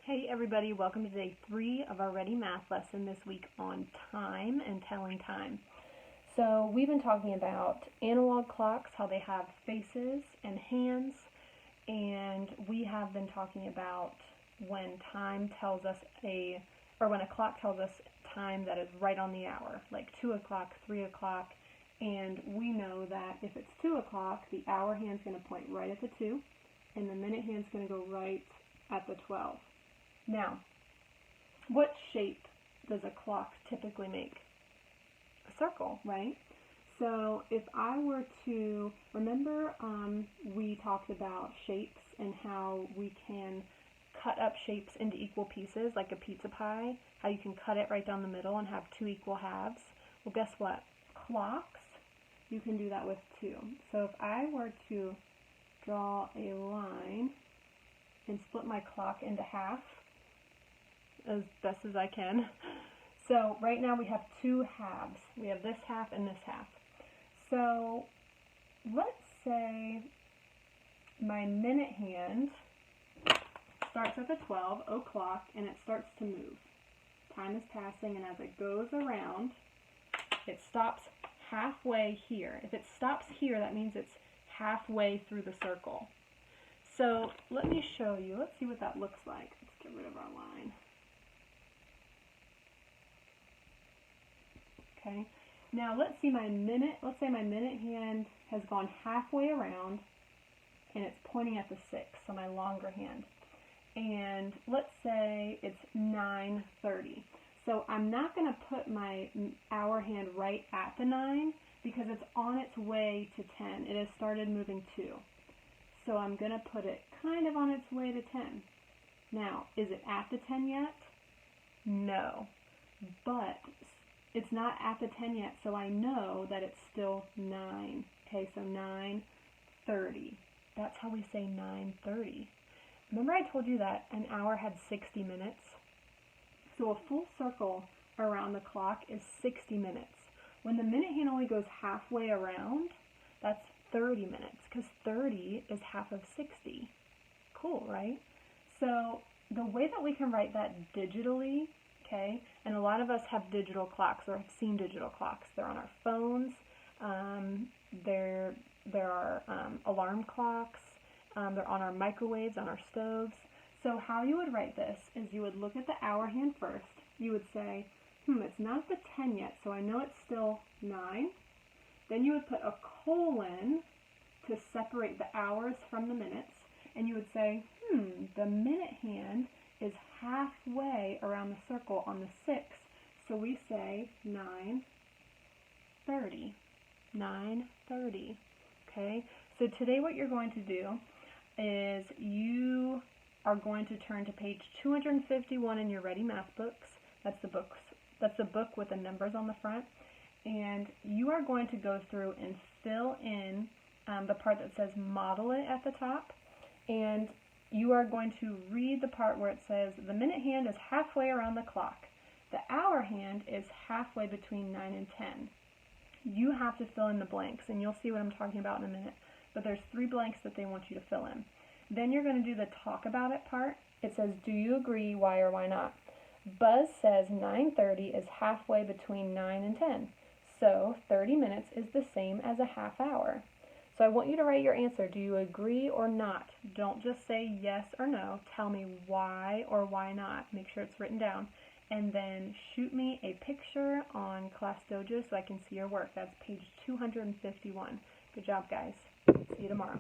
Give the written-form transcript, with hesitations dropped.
Hey everybody, welcome to day 3 of our Ready Math lesson this week on time and telling time. So we've been talking about analog clocks, how they have faces and hands, and we have been talking about when time tells us when a clock tells us time that is right on the hour, like 2 o'clock, 3 o'clock, and we know that if it's 2 o'clock, the hour hand's going to point right at the 2, and the minute hand's going to go right at the 12. Now, what shape does a clock typically make? A circle, right? So if I were to, remember we talked about shapes and how we can cut up shapes into equal pieces, like a pizza pie, how you can cut it right down the middle and have 2 equal halves. Well, guess what? Clocks, you can do that with too. So if I were to draw a line and split my clock into half, as best as I can. So right now we have 2 halves. We have this half and this half. So let's say my minute hand starts at the 12 o'clock and it starts to move. Time is passing, and as it goes around, it stops halfway here. If it stops here, that means it's halfway through the circle. So let me show you. Let's see what that looks like. Let's get rid of our line. Okay. Now let's say my minute hand has gone halfway around and it's pointing at the 6, so my longer hand. And let's say it's 9:30. So I'm not going to put my hour hand right at the 9 because it's on its way to 10. It has started moving 2. So I'm going to put it kind of on its way to 10. Now, is it at the 10 yet? No. But it's not at the 10 yet, so I know that it's still 9. Okay, so 9:30. That's how we say 9:30. Remember I told you that an hour had 60 minutes? So a full circle around the clock is 60 minutes. When the minute hand only goes halfway around, that's 30 minutes, because 30 is half of 60. Cool, right? So the way that we can write that digitally, okay, and a lot of us have digital clocks or have seen digital clocks. They're on our phones. There are alarm clocks. They're on our microwaves, on our stoves. So how you would write this is you would look at the hour hand first. You would say, it's not the 10 yet, so I know it's still 9. Then you would put a colon to separate the hours from the minutes. And you would say, the minute hand is halfway around the circle on the 6. So we say 9:30. 9:30. Okay? So today what you're going to do is you are going to turn to page 251 in your Ready Math books. That's the book with the numbers on the front. And you are going to go through and fill in the part that says model it at the top. And you are going to read the part where it says the minute hand is halfway around the clock. The hour hand is halfway between 9 and 10. You have to fill in the blanks, and you'll see what I'm talking about in a minute. But there's 3 blanks that they want you to fill in. Then you're going to do the talk about it part. It says, do you agree, why or why not? Buzz says 9:30 is halfway between 9 and 10. So 30 minutes is the same as a half hour. So I want you to write your answer. Do you agree or not? Don't just say yes or no. Tell me why or why not. Make sure it's written down. And then shoot me a picture on Class Dojo so I can see your work. That's page 251. Good job, guys. See you tomorrow.